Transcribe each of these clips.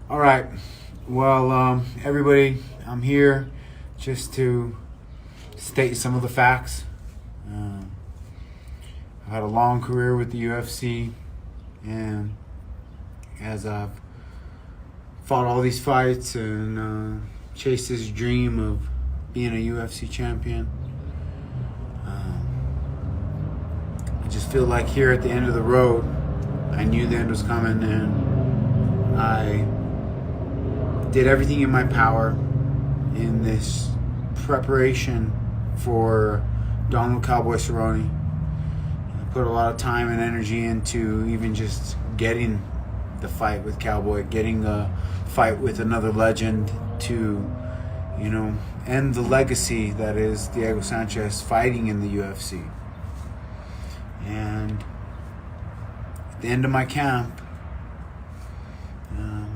All right. Well, everybody, I'm here just to state some of the facts. Um, I've had a long career with the UFC, and as I've fought all these fights and chased this dream of being a UFC champion, I just feel like here at the end of the road, I knew the end was coming, and I did everything in my power in this preparation for Donald Cowboy Cerrone. I put a lot of time and energy into even just getting the fight with Cowboy, getting a fight with another legend to, end the legacy that is Diego Sanchez fighting in the UFC. And at the end of my camp,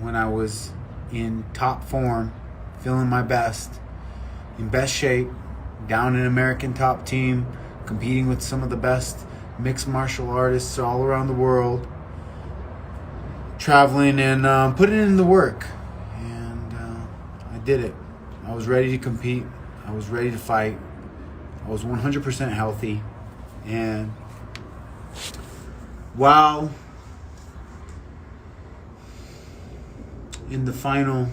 when I was in top form, feeling my best, in best shape, down in American top team, competing with some of the best mixed martial artists all around the world, traveling and putting in the work. And I did it. I was ready to compete. I was ready to fight. I was 100% healthy. And while in the final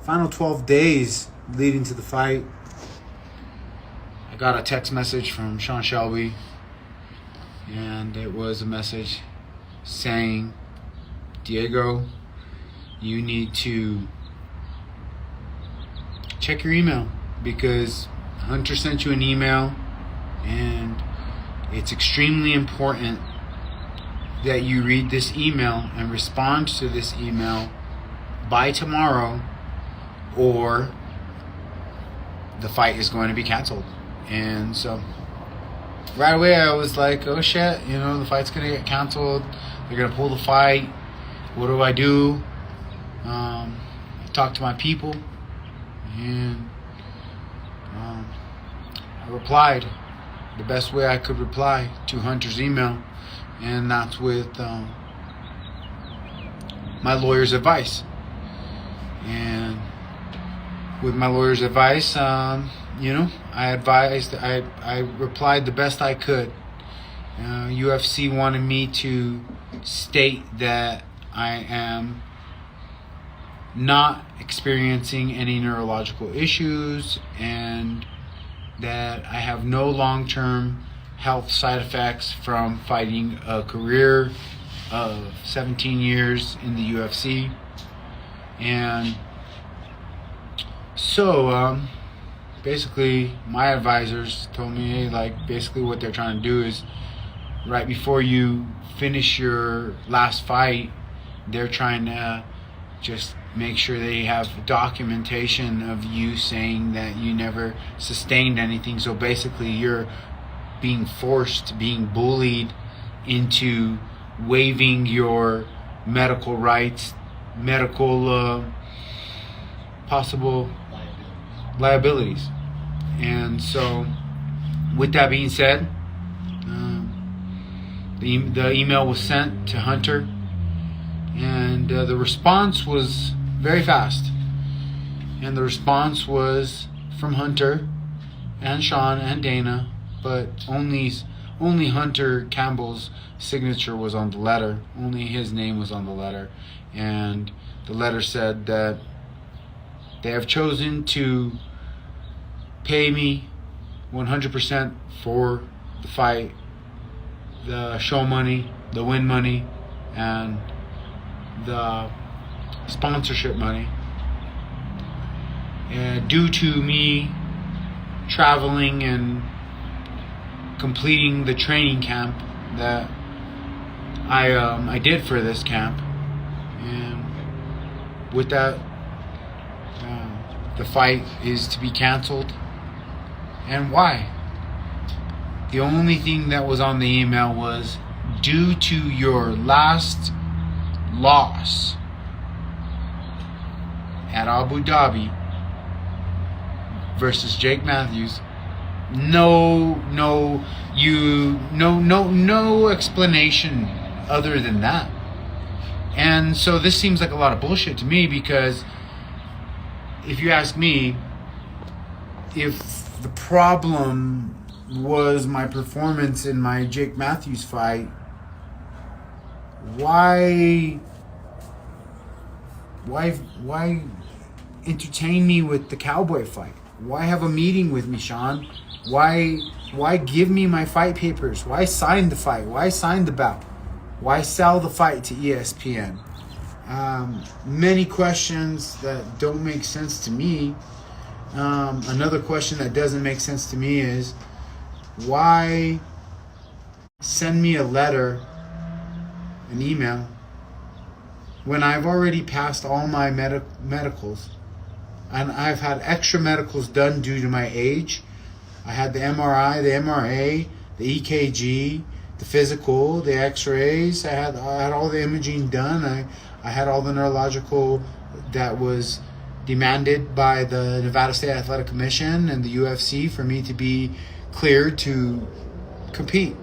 12 days leading to the fight, I got a text message from Sean Shelby, and it was a message saying, Diego, you need to check your email because Hunter sent you an email, and it's extremely important that you read this email and respond to this email by tomorrow, or the fight is going to be canceled. And so right away I was like, oh shit, the fight's going to get canceled. They're going to pull the fight. What do I do? I talked to my people, and I replied the best way I could reply to Hunter's email, and that's with my lawyer's advice. And with my lawyer's advice, I replied the best I could. UFC wanted me to state that I am not experiencing any neurological issues and that I have no long-term health side effects from fighting a career of 17 years in the UFC. And so basically my advisors told me, basically what they're trying to do is right before you finish your last fight, they're trying to just make sure they have documentation of you saying that you never sustained anything. So basically you're being forced, being bullied into waiving your medical rights, medical possible liabilities. And so with that being said, the email was sent to Hunter, and the response was very fast. And the response was from Hunter and Sean and Dana, but only Hunter Campbell's signature was on the letter. Only his name was on the letter. And the letter said that they have chosen to pay me 100% for the fight, the show money, the win money, and the sponsorship money. And due to me traveling and completing the training camp that I did for this camp, and with that, the fight is to be canceled. And why? The only thing that was on the email was, due to your last loss at Abu Dhabi versus Jake Matthews, no explanation other than that. And so this seems like a lot of bullshit to me, because if you ask me, if the problem was my performance in my Jake Matthews fight, why entertain me with the Cowboy fight? Why have a meeting with me, Sean? Why give me my fight papers? Why sign the fight? Why sign the bout? Why sell the fight to ESPN? Many questions that don't make sense to me. Another question that doesn't make sense to me is, why send me a letter, an email, when I've already passed all my medicals, and I've had extra medicals done due to my age. I had the MRI, the MRA, the EKG, the physical, the X-rays. I had all the imaging done. I had all the neurological that was demanded by the Nevada State Athletic Commission and the UFC for me to be cleared to compete.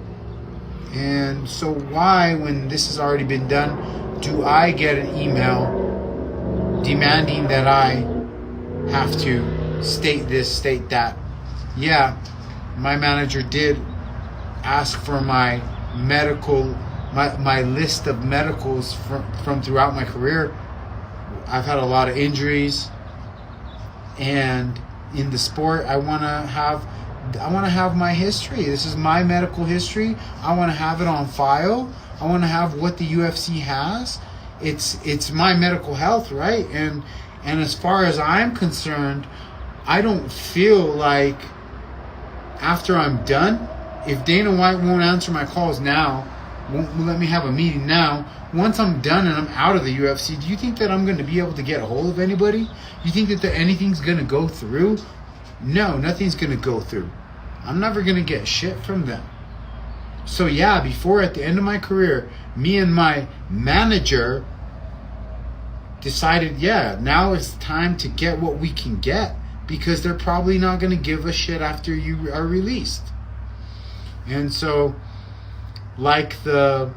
And so why, when this has already been done, do I get an email demanding that I have to state this, state that? Yeah, my manager did ask for my list of medicals from throughout my career. I've had a lot of injuries, and in the sport, I want to have my history. This is my medical history. I want to have it on file. I want to have what the UFC has. It's my medical health, right? And as far as I'm concerned, I don't feel like after I'm done, if Dana White won't answer my calls now, won't let me have a meeting now, once I'm done and I'm out of the UFC, do you think that I'm going to be able to get a hold of anybody? You think that anything's going to go through? No, nothing's going to go through. I'm never going to get shit from them. So yeah, before, at the end of my career, me and my manager decided, yeah, now it's time to get what we can get, because they're probably not going to give a shit after you are released. And so, like the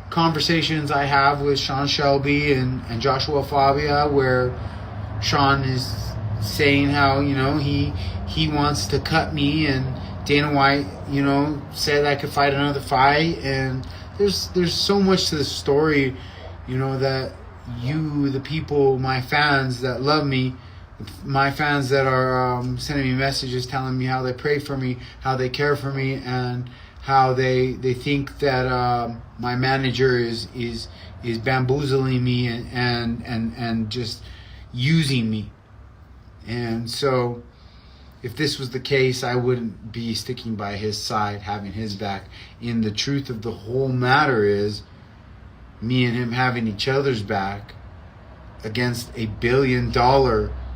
conversations I have with Sean Shelby and Joshua Fabia, where Sean is saying how, he wants to cut me, and Dana White, said I could fight another fight, and there's so much to the story, that the people, my fans that love me, my fans that are sending me messages telling me how they pray for me, how they care for me, and how they think that my manager is bamboozling me and just using me. And so if this was the case, I wouldn't be sticking by his side, having his back. And the truth of the whole matter is, me and him having each other's back against $1 billion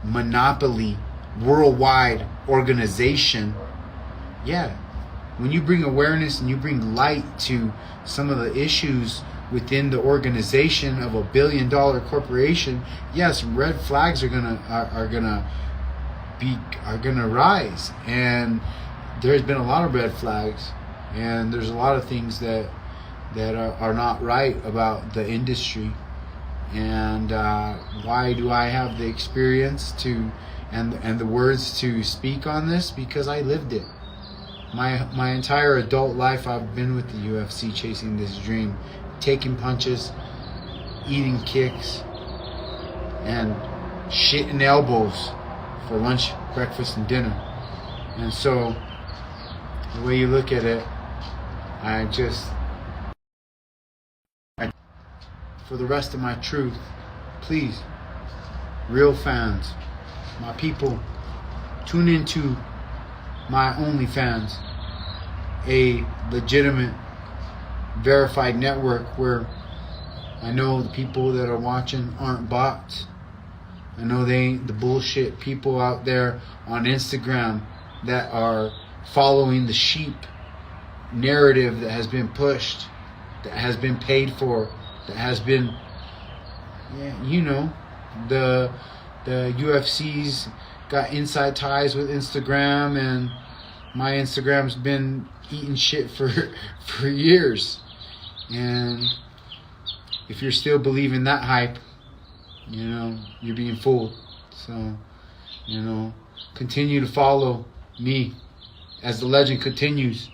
monopoly worldwide organization. Yeah, when you bring awareness and you bring light to some of the issues within the organization of $1 billion corporation, yes, red flags are gonna rise. And there's been a lot of red flags, and there's a lot of things that are not right about the industry. And why do I have the experience to and the words to speak on this? Because I lived it. My entire adult life, I've been with the UFC, chasing this dream, taking punches, eating kicks, and shitting elbows for lunch, breakfast, and dinner. And so, the way you look at it, for the rest of my truth, please, real fans, my people, tune into my OnlyFans, a legitimate, verified network where I know the people that are watching aren't bots. I know they ain't the bullshit people out there on Instagram that are following the sheep narrative that has been pushed, that has been paid for, that has been, the UFC's got inside ties with Instagram, and my Instagram's been eating shit for years. And if you're still believing that hype, you're being fooled. So, continue to follow me as the legend continues.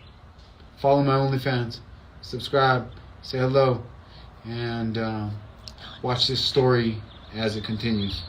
Follow my OnlyFans. Subscribe. Say hello. And watch this story as it continues.